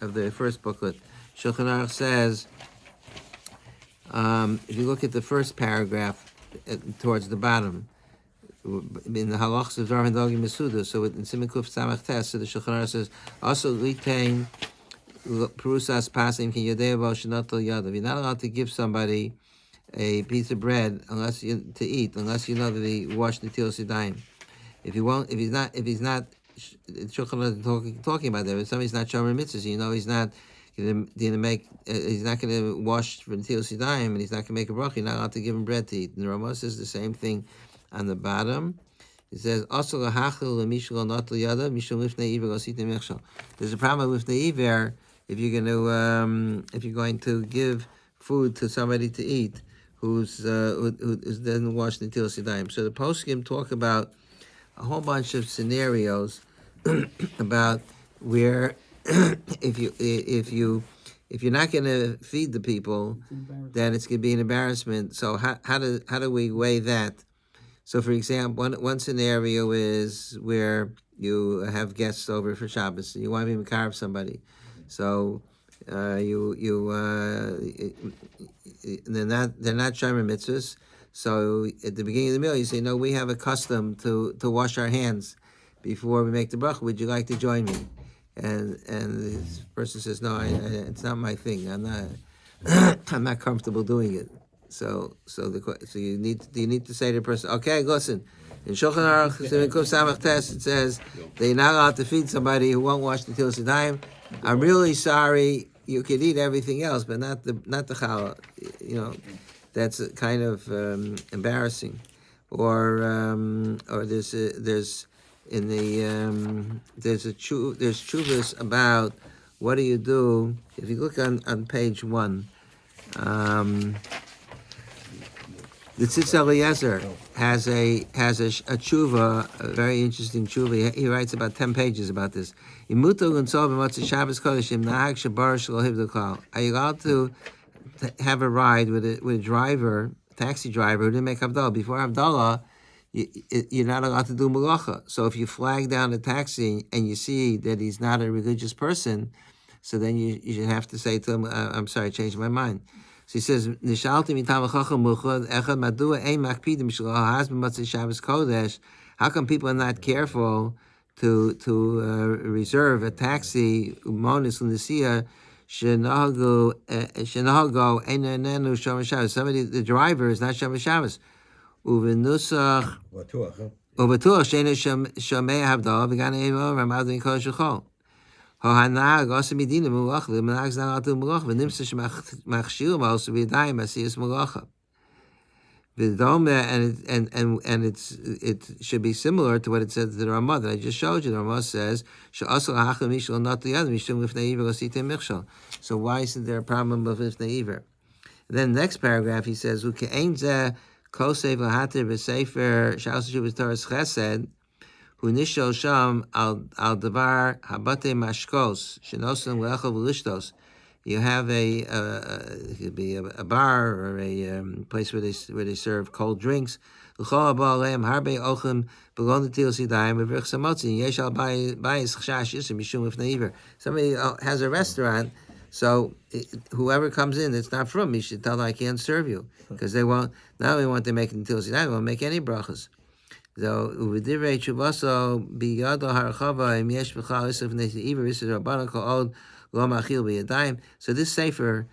of the first booklet, Shulchan Aruch says, if you look at the first paragraph towards the bottom, in the halachas of Darvin Dogi Masuda, so in Siman Kuf Tzamach Tes, so the Shulchan Aruch says, also litain perusas pasim ki yodei bo shenotel yadav. You're not allowed to give somebody a piece of bread unless you know that he washed the Netilas Yadayim. If he's not, Shulchan Aruch talking about that. If somebody's not shomer mitzvahs, you know he's not going to wash for Netilas Yadayim, and he's not going to make a bracha. You're not allowed to give him bread to eat. And the Rama says the same thing on the bottom. It says also lahachil lemishul notel yadav mishul lifnei iver osita mechshel. There's a problem with the iver if you're going to give food to somebody to eat who doesn't wash Netilas Yadayim. So the poskim talk about a whole bunch of scenarios about where if you're not going to feed the people, then it's going to be an embarrassment. So how do we weigh that? So for example, one scenario is where you have guests over for Shabbos and you want to be mekarev somebody. So they're not shomer mitzvahs. So at the beginning of the meal, you say, no, we have a custom to wash our hands before we make the bracha. Would you like to join me? And this person says, no, it's not my thing. I'm not comfortable doing it. So you need to say to the person, okay, listen. In Shulchan Aruch, it says they're not allowed to feed somebody who won't wash the Netilas Yadayim. I'm really sorry. You could eat everything else, but not the challah. You know, that's kind of embarrassing. Or there's tshuvas about what do you do if you look on page 1. The Tzitz Eliezer has a tshuva, a very interesting tshuva. He writes about 10 pages about this. Are you allowed to have a ride with a driver, taxi driver who didn't make Havdalah? Before Havdalah, you're not allowed to do malacha. So if you flag down a taxi and you see that he's not a religious person, so then you should have to say to him, I'm sorry, I changed my mind. So he says, how come people are not careful to reserve a taxi, somebody, the driver is not shomer Shabbos. And it should be similar to what it says to the Ramah that I just showed you. The Ramah says, so why isn't there a problem of lifnei iver? Then the next paragraph he says, who nishol sham al davar habate mashkos shenosan le'echel v'lishtos. You have it could be a bar or a place where they serve cold drinks. Somebody has a restaurant, so whoever comes in, it's not from me. Should tell them I can't serve you because they won't. Not only won't they make Netilas Yadayim, they won't make any brachas. So uvidivrei tshuvaso biyado harachava im yesh b'chal isuf neti iver isuf rabbanon kol od lo machil b'yadayim. So this sefer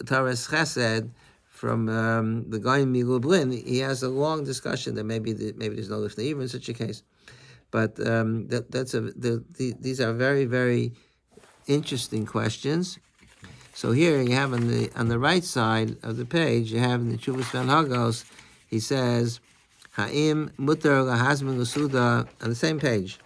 Torah's Chesed from the guy in Milublin, he has a long discussion that maybe there's no lifnei iver in such a case, but these are very, very interesting questions. So here you have on the right side of the page, you have in the Tshuvas Van Hagos, he says, Ha'im mutar lahazmin l'suda, on the same page,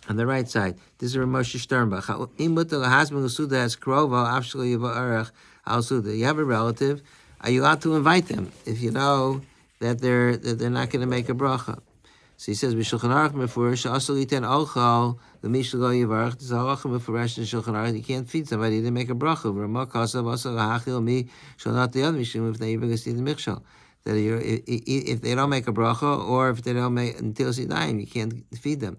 on the right side. This is Moshe Sternbach. Ha'im mutar lahazmin l'suda as krova avshlo yivarach al suda. You have a relative. Are you allowed to invite them if you know that they're not going to make a bracha? So he says, "B'Shulchan Aruch mefurish asur yiten ochal l'mish lo yivarach." There's a halacha mefurish in Shulchan Aruch. You can't feed somebody to make a bracha. V'Ramah kasav asur lahachil mi shalnat liyad mishum if they even see the mikshal. That if they don't make a bracha, or if they don't make until sidayim, you can't feed them.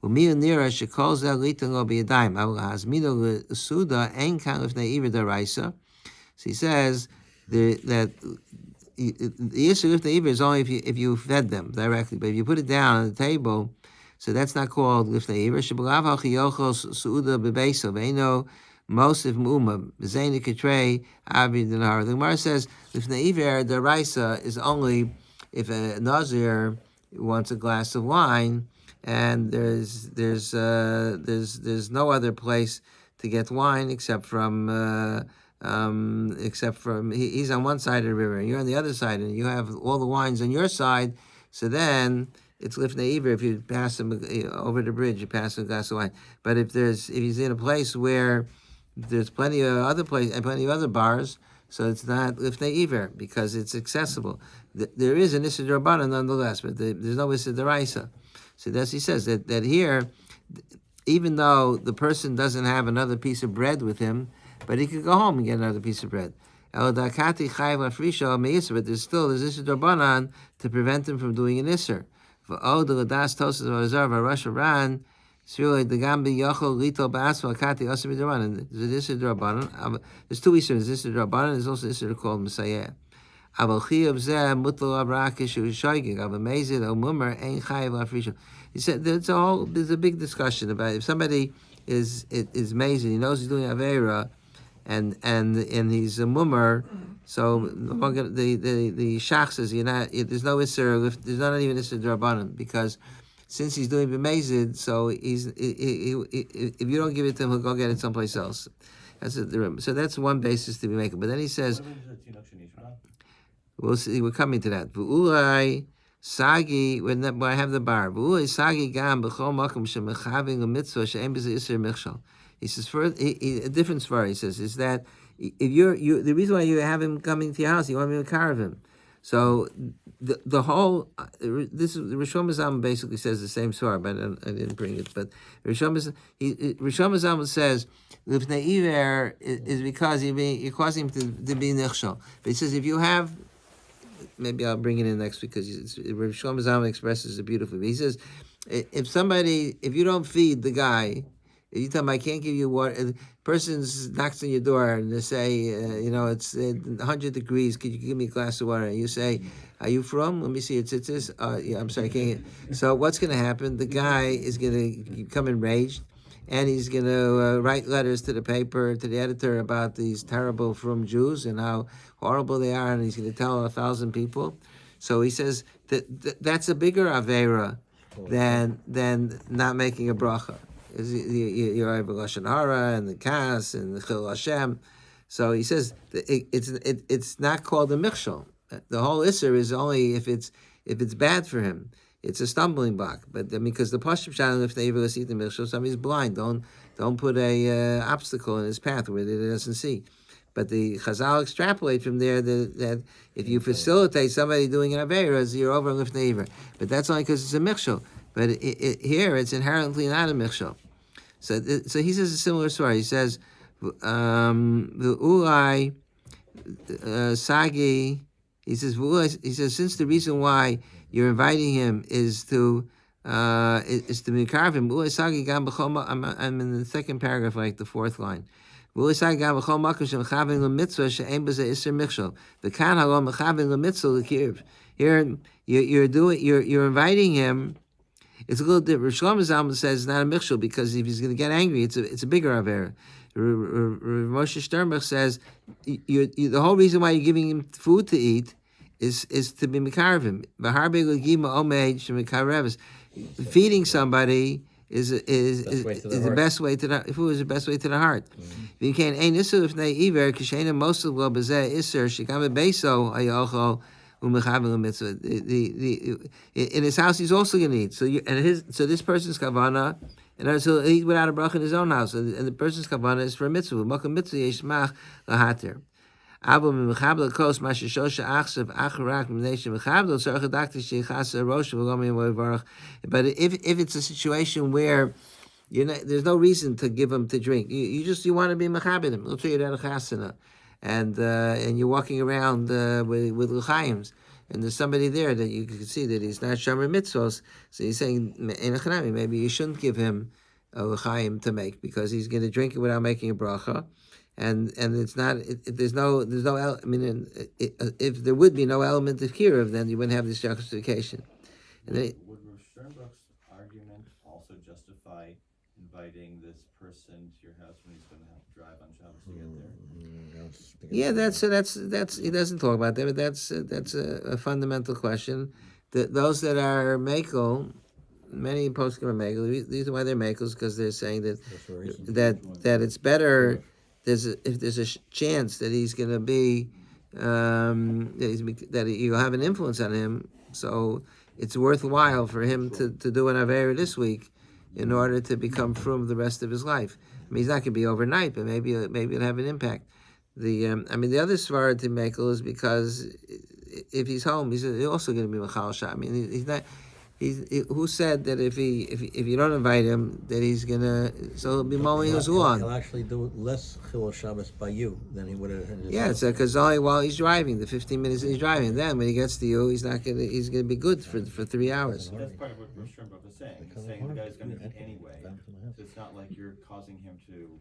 U'miyu nira shekol zeh litin lo b'yadayim. Avol hazmino l'suda ein kan lifnei iver daraisa. So he says that the issue of the Iber is only if you fed them directly, but if you put it down on the table, so that's not called Lifnei Iber. Shebalav hachiyochos suuda bebeso veino mosif mu'uma zayne ketrei avi denar. The Gemara says Lifnei Iber the raisa is only if a nazir wants a glass of wine and there's no other place to get wine except from he's on one side of the river and you're on the other side, and you have all the wines on your side. So then it's lifnei iver. If you pass him over the bridge, you pass him a glass of wine. But if he's in a place where there's plenty of other bars, so it's not lifnei iver because it's accessible. There is an issur d'Rabbanan nonetheless, but there's no issur d'Oraisa. So that's he says that here, even though the person doesn't have another piece of bread with him, but he could go home and get another piece of bread. But there's still this issur d'Rabbanan to prevent him from doing an issur. There's two issues. This is d'Rabbanan. There's also issur called Messiah. He said there's a big discussion about if somebody is mazed, he knows he's doing Aveira, and he's a mummer, so the shach says there's no issur, there's not even issur d'Rabbanan, because since he's doing b'mezid, so if you don't give it to him, he'll go get it someplace else. So that's one basis to be making. But then he says, we'll see, we're coming to that. V'ulai sagi, when I have the bar, v'ulai sagi gam b'chol makom shemechaving a mitzvah she'em b'zeh issur michshal. He says, a different story, he says, is that if you the reason why you have him coming to your house, you want me to carve him. So the whole, this is, Rishon Mazam basically says the same story, but I didn't bring it. But Rishon Mazam says, Lifnei Iver is because you're causing him to be nichshal. But he says, if you have, maybe I'll bring it in next week, because Rishon Mazam expresses it beautifully. He says, if you don't feed the guy, you tell him, I can't give you water. The person knocks on your door and they say, it's 100 degrees. Could you give me a glass of water? And you say, are you from? Let me see your tzitzis. Yeah, I'm sorry, I can't hear. So what's going to happen? The guy is going to become enraged, and he's going to write letters to the paper, to the editor, about these terrible from Jews and how horrible they are, and he's going to tell 1,000 people. So he says that's a bigger avera than not making a bracha. You're over Lashon Hara and the Kas and the Chil Hashem. So he says it's not called a michshol. The whole issur is only if it's bad for him. It's a stumbling block. But because the Pashtup Shalom, if they ever see the michshol, somebody's blind. Don't put a obstacle in his path where he doesn't see. But the Chazal extrapolate from there that if you facilitate somebody doing an aveira, you're over lifnei iver. But that's only because it's a michshol. But here it's inherently not a michshol. So he says a similar story. He says, the ulai sagi. He says, since the reason why you're inviting him is to carve him. Ulai sagi gam b'chol. I'm in the second paragraph, like the fourth line. Ulai sagi gam b'chol makom shemechavin lemitzvah she'ein b'zeh issur michshol. The kan halom mechavin lemitzvah l'kirv. Here you're inviting him. It's a little different. Shlomo Zalman says it's not a michshol because if he's going to get angry, it's a bigger avera. Moshe Sternbach says the whole reason why you're giving him food to eat is to be mekarvim. Feeding somebody is the best way to the food is the best way to the heart. You can't ein isur if nei iver kisheina mosel lo bezeh isur shekam beso hayochol u'mechaber mitzvah. In his house, he's also going to eat. So this person's kavana, and so he'll eat without a bracha in his own house, and the person's kavana is for a mitzvah. Makam mitzvah yeshmach lahater. But if it's a situation where there's no reason to give him to drink, you want to be mechabed him. Let's say you're at a chasana, and you're walking around with l'chaims, and there's somebody there that you can see that he's not shomer mitzvos. So he's saying maybe you shouldn't give him a l'chaim to make because he's going to drink it without making a bracha. And it's not. There's no. I mean, if there would be no element of kiruv, then you wouldn't have this justification. And then, would Rav Sternbuch's argument also justify inviting this person to your house when he's going to have to drive on Shabbos to get there? yeah, that's. He doesn't talk about that, but that's a fundamental question. Those that are makel, many poskim are makel. The reason why they're makels because they're saying that it's better. If there's a chance that he's going to be that you'll have an influence on him, so it's worthwhile for him to do an avera this week in order to become frum the rest of his life. I mean, he's not going to be overnight, but maybe it'll have an impact. The other svara to mekel is because if he's home, he's also going to be machal shah. I mean, he's not. Who said that if you don't invite him that he's gonna he'll be mowing his lawn? He'll actually do less chilul Shabbos by you than he would have. Yeah, it's because only while he's driving, the 15 minutes he's driving. Then when he gets to you, he's gonna be good for 3 hours. That's part of what Rav Sternbuch was saying. He's saying the guy's going to eat anyway. So it's not like you're causing him to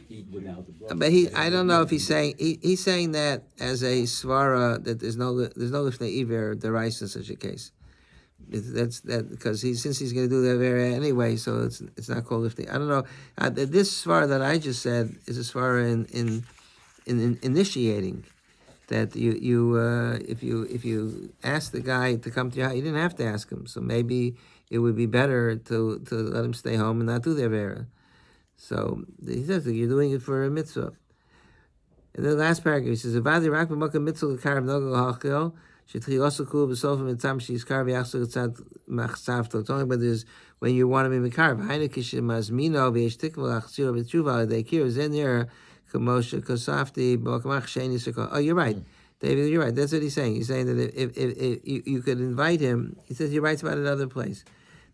Eat without the bracha. But I don't know if he's saying he's saying that as a svara that there's no lifnei iver deraisa in such a case. That's because since he's going to do that very anyway, so it's not called lifting. I don't know. This svara that I just said is a svara in initiating that if you ask the guy to come to your house, you didn't have to ask him. So maybe it would be better to let him stay home and not do the avera. So he says that you're doing it for a mitzvah. And then the last paragraph he says, "Avadi rak b'makam mitzvah l'karav nogal hachil." It's only when you want to be Mekarav. Oh, you're right. David, you're right. That's what he's saying. He's saying that if you could invite him, he says he writes about another place,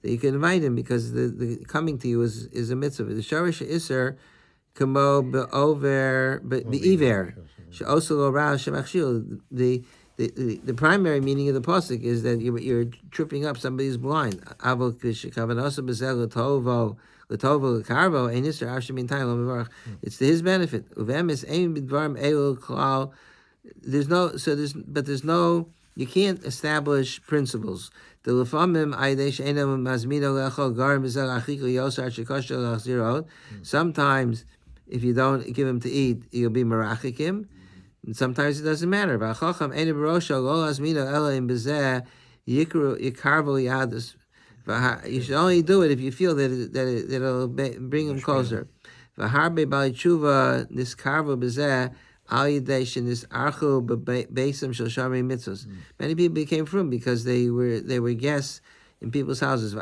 that you can invite him because the coming to you is a mitzvah. The Shorish Isser, Kamo Be'over Be'iver, She'osel Ora Shemachshil. The primary meaning of the pasuk is that you're tripping up somebody who's blind. It's to his benefit. There's no. You can't establish principles. Sometimes, if you don't give him to eat, you'll be merachikim. And sometimes it doesn't matter. You should only do it if you feel that it'll bring him closer. Many people became frum because they were guests in people's houses. You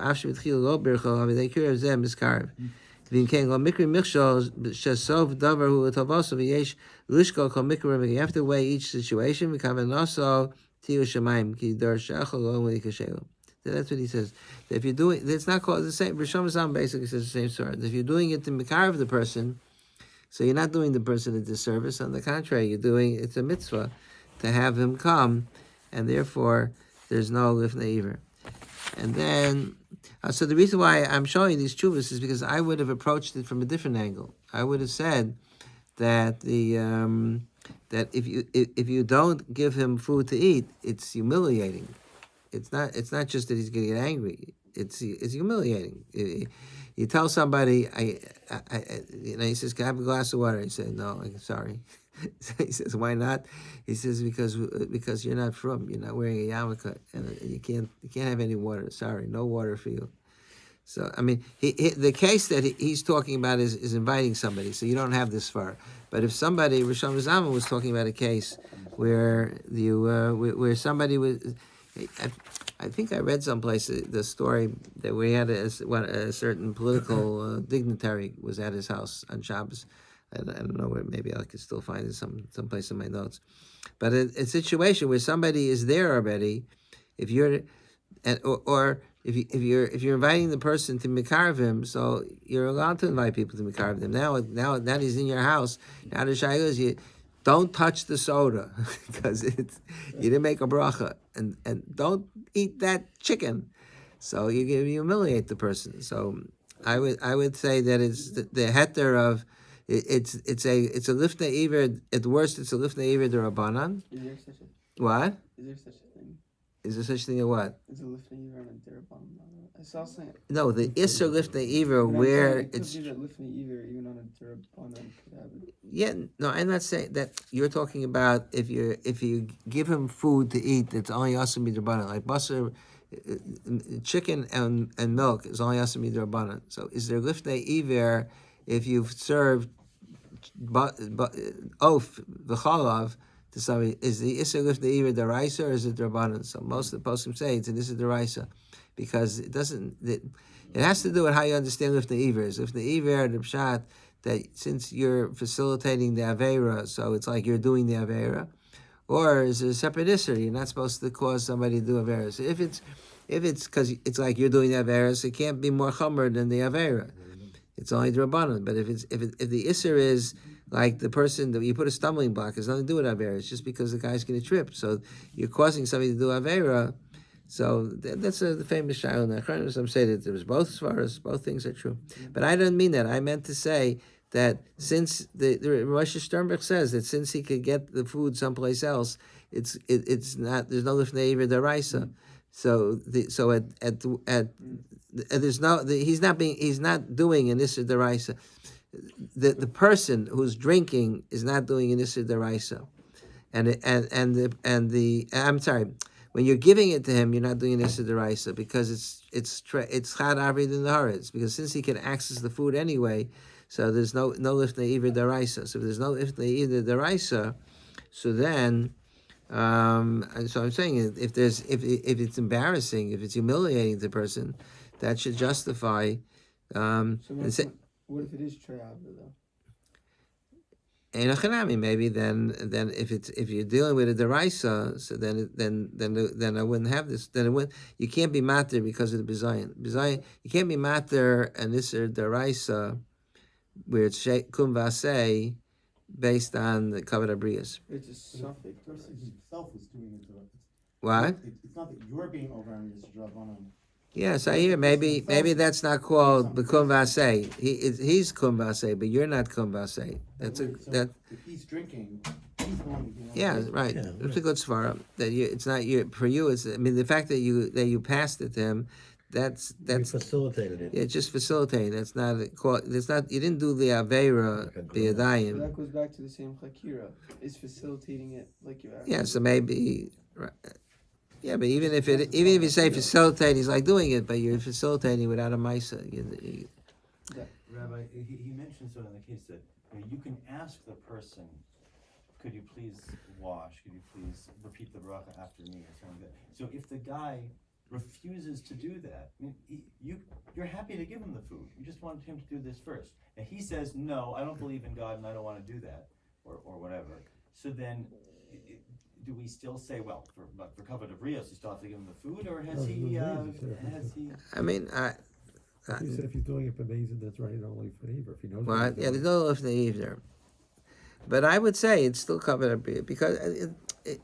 have to weigh each situation. That's what he says. If you're doing, it's not called the same. Rishon Zalman basically says the same story. If you're doing it to Mekarav the person, so you're not doing the person a disservice. On the contrary, it's a mitzvah to have him come, and therefore there's no lifnei iver. And then, so the reason why I'm showing these chuvas is because I would have approached it from a different angle. I would have said that that if you don't give him food to eat, it's humiliating. It's not just that he's going to get angry. It's humiliating. You tell somebody, he says, "Can I have a glass of water?" He said, "No, I'm sorry." He says, "Why not?" He says, "Because you're not you're not wearing a yarmulke, and you can't have any water. Sorry, no water for you." So I mean, the case that he's talking about is inviting somebody, so you don't have this far. But if somebody, Rishon Zalman was talking about a case where where somebody was, I think I read someplace the story that we had a certain political dignitary was at his house on Shabbos. I don't know where. Maybe I could still find it someplace in my notes. But a situation where somebody is there already, if you're, or if you're inviting the person to mikarvim, so you're allowed to invite people to mikarvim. Now he's in your house. Now the shayla is you don't touch the soda because you didn't make a bracha, and don't eat that chicken, so you humiliate the person. So I would say that it's the heter of it's a lifnei iver. At worst, it's a lifnei iver derabanan. Is there such a What? is there such a thing? Is there such thing as what? Is a lifnei iver and a derabon? I saw something. No, the Isser lifnei iver But I'm where saying it it's could be that lifnei iver even on a derabon could have it. yeah. No, I'm not saying that. You're talking about if you give him food to eat that's only asim midrabanan, like basar, chicken and milk is only asim midrabanan. So is there lifnei iver if you've served oaf v'chalav to somebody? Is the Isser lifnei iver deraisa or is it drabanan? So most of the poskim say it's an Isser deraisa because it doesn't. It has to do with how you understand lifnei iver. Lifnei iver the pshat that since you're facilitating the avera, so it's like you're doing the avera, or is it a separate Isser? You're not supposed to cause somebody to do avera. So if it's because it's like you're doing the avera, so it can't be more chomer than the avera. It's only drabanan. But if the Isser is like the person that you put a stumbling block, it's nothing to do with avera. It's just because the guy's going to trip. So you're causing somebody to do avera. So that's the famous shayla. Nachronim some say that there was both as far as both things are true. But I don't mean that. I meant to say that since the Rosh Sternberg says that since he could get the food someplace else, it's not there's no lifnei iver deraisa. So there's no he's not doing an Isser deraisa. The person who's drinking is not doing an Isser deraisa, and I'm sorry. When you're giving it to him, you're not doing an Isser deraisa because it's chad avrid in the haaretz, because since he can access the food anyway, so there's no lifnei iver deraisa. So if there's no lifnei iver deraisa, so then and so I'm saying if it's embarrassing, if it's humiliating the person, that should justify. So what if it is treyavra though? In a chanami, maybe then if you're dealing with a deraisa, so then I wouldn't have this. Then it wouldn't. You can't be matter because of the bizayin. Bizayin, you can't be matter and Isser deraisa where it's kum vasei based on the kavod abrius. It's a suffix. The person himself is doing it. What? It's not that you're being over on this drabanan. Yes, I hear. Maybe that's not called the kum vasei. He's kum vasei, but you're not kum vasei. That. If he's drinking, he's the one who's Yeah, right. Yeah, It's a good svara. That it's not you for you. It's the fact that you passed it to him. That's You facilitated it. yeah, just facilitating. That's not That's not. You didn't do the avera So biyadayim. that goes back to the same chakira. Is facilitating it like you asked. Yeah, so maybe. Right. Yeah, but even if you say facilitate, he's like doing it, but you're facilitating without a ma'isa. Rabbi, he mentioned so in the case that you can ask the person, could you please wash? Could you please repeat the bracha after me or something like that? So if the guy refuses to do that, I mean, you're happy to give him the food. You just want him to do this first. And he says, no, I don't believe in God and I don't want to do that, or whatever. So then, do we still say, well, for kavod abrios, you still have to give him the food, or has he? I mean, He said if he's doing it for Mason, that's right, only for Eva. If he knows. well, yeah, there's no lifnei there. But I would say it's still covered up because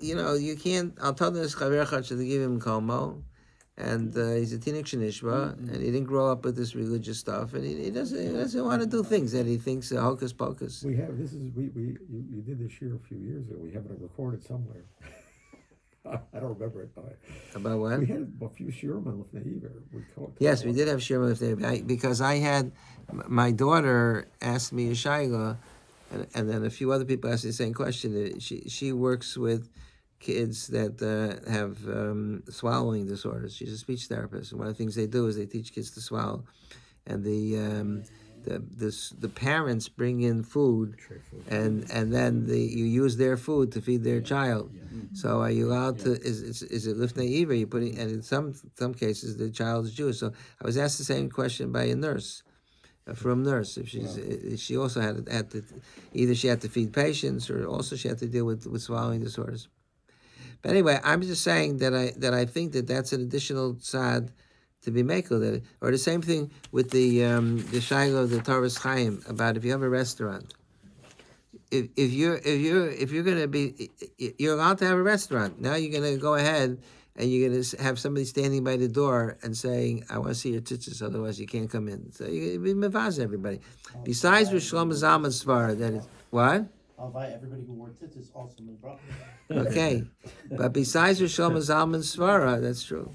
you can't. I'll tell this chaver to give him kalmo, and he's a tinik shenishba, and he didn't grow up with this religious stuff, and he doesn't want to do things that he thinks are hocus pocus. We have you did this year a few years ago. We have it recorded somewhere. I don't remember it. About what? We had a few shirim on Lifnei Iver. Yes, we did have shirma lifnei because I had my daughter asked me a shayla, and then a few other people asked me the same question. She works with kids that have swallowing disorders. She's a speech therapist, and one of the things they do is they teach kids to swallow, and the parents bring in food, and then you use their food to feed their child. So are you allowed to? Is it lifnei iver? You putting, and in some cases the child is Jewish. So I was asked the same question by a nurse, from nurse. If she also had to, either she had to feed patients or also she had to deal with swallowing disorders. But anyway, I'm just saying that I think that's an additional tzad to be makel. Or the same thing with the Shaila, the Torah's Chaim, about if you have a restaurant. If you're gonna be, you're allowed to have a restaurant. Now you're gonna go ahead and you're gonna have somebody standing by the door and saying, "I want to see your tzitzis, otherwise you can't come in." So you be mevaz everybody. Besides Rosh Shlomo Zalman Svar, that is what. I'll invite everybody who wore tzitzis also my brother. Okay, but besides Rosh Shlomo Zalman Svara, that's true.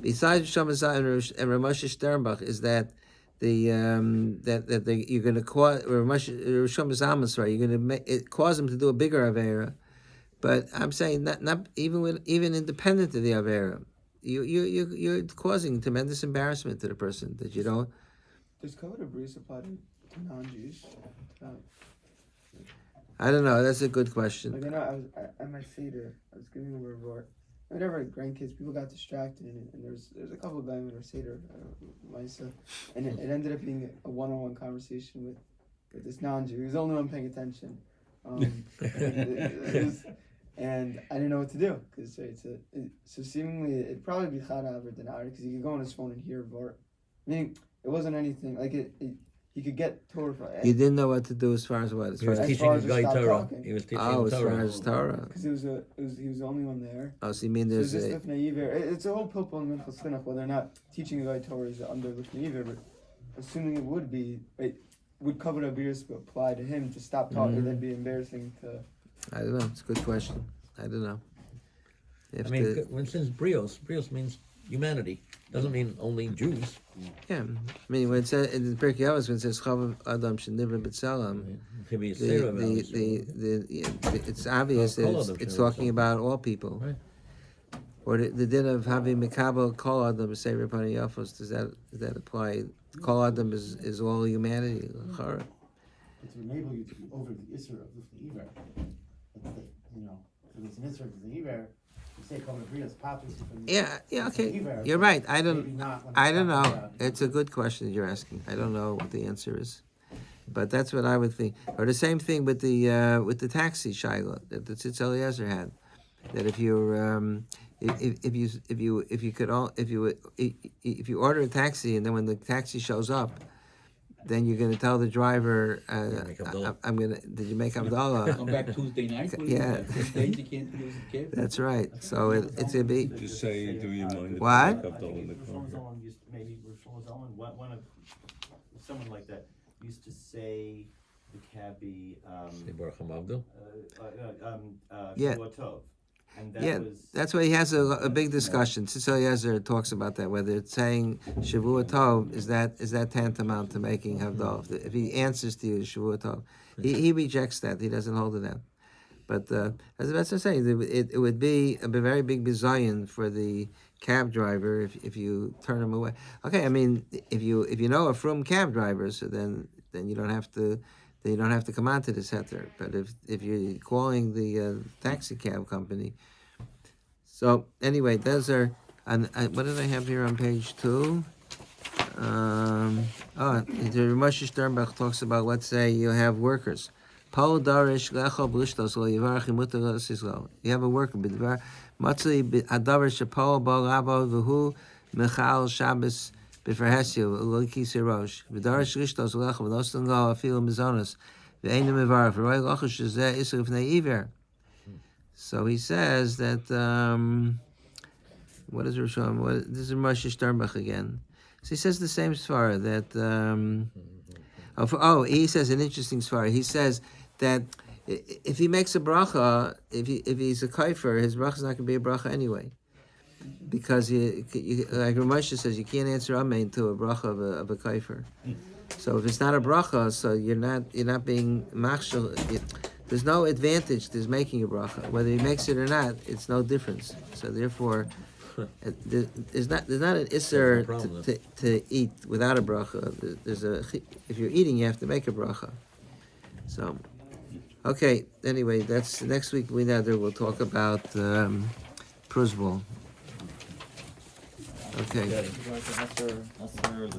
Besides Rosh Shlomo Zalman and Ramosha Sternbach, is that you're going to cause Rosh Shlomo Zalman Svara, you're going to cause them to do a bigger avera. But I'm saying not even independent of the avera, you're causing tremendous embarrassment to the person that you don't. Does code of Bris apply to non-Jews? I don't know. That's a good question. Like I know I was at my Seder, I was giving a report. Whenever I had grandkids, people got distracted, and there's a couple of them in our Seder, Misa, and it ended up being a one-on-one conversation with this non-Jew. He was the only one paying attention, and I didn't know what to do because so seemingly it'd probably be Chadav or Denar because he could go on his phone and hear Vort. Meaning it wasn't anything like it he could get Torah. You didn't know what to do as far as what? As He far was as teaching his guy stop Torah. talking. He was teaching oh, him as far Torah. as Torah. Because he was the only one there. Oh, so you mean So there's it's a just Lifnei Iver. It's a whole pilpul in Minchas Chinuch, whether or not teaching a guy Torah is under Lifnei Iver, but assuming it would be, would cover Abiris apply to him to stop talking? That'd be embarrassing to. I don't know. It's a good question. I don't know. I mean, when it says brios means humanity. Doesn't mean only Jews. yeah. I mean, when it says in the Pirkei Avos, when it says Chavav Adam Shenivra B'Tzelem, It could be a the Seder of ours. it's obvious that Kol it's Adam talking Shenivra about all people. Right. Or the din of having Mekabel Kol Adam B'Seir Pani Yafos, does that apply? Kol Adam is all humanity. L'chara. But to enable you to be over the Isser of Lifnei Iver. If it's an Isser of Lifnei Iver, you say Kol Abrios Patus. Yeah, okay. Iver, You're but right. I maybe don't not when I it's don't know. talking about- It's a good question you're asking. I don't know what the answer is, but that's what I would think. Or the same thing with the taxi shaila that the Tzitz Eliezer had. That if you're if you order a taxi and then when the taxi shows up, then you're going to tell the driver, make Havdalah. did you make Havdalah? Come back Tuesday night. What do you Yeah. have? Tuesdays you can't use the kid. That's right. So it's a be. Just say, do you mind if What? I make up the one that Shlomo comes? Zalman used maybe Shlomo Zalman, one of someone like that used to say the cabbie Say Baruch HaMavdil. Yeah. Shavua Tov. And that Yeah, was that's why he has a big discussion. Tzitz Eliezer talks about that, whether it's saying Shavua Tov, is that tantamount to making Havdalah? If he answers to you Shavua Tov, he rejects that. He doesn't hold to that. But as what I'm saying, it would be a very big bizayon for the cab driver if you turn him away. Okay, I mean, if you know a frum cab driver, so then you don't have to. You don't have to come on to the center. But if you're calling the taxi cab company, so anyway, those are. And what did I have here on page 2? The Moshe Sternbach talks about, let's say you have workers. Paul Darish Lechol Blishtos Lo Yivarach Imutar Lo. You have a worker. B'dvar Matzli Adavar Shapol Bo Lavo V'hu Michal Shabbos. B'ferhesio Loiki Sirosh V'darish Lishtos Lechol V'nostan Lo Afil Mizonos V'Einu Mivar V'Roy Lochish Zeh Isur V'nei Iver. So he says that what is Rishon? This is Moshe Sternbach again. So he says the same svara that. He says an interesting svara. He says that if he makes a bracha, if he's a kaifer, his bracha is not going to be a bracha anyway, because like Ramosha says, you can't answer amen to a bracha of a kaifer. So if it's not a bracha, so you're not being machshel. there's no advantage to his making a bracha. Whether he makes it or not, it's no difference. So therefore, there's not an isser problem, to eat without a bracha. If you're eating, you have to make a bracha. So, okay. Anyway, that's next week. We'll talk about Pruzbul. Okay. Okay.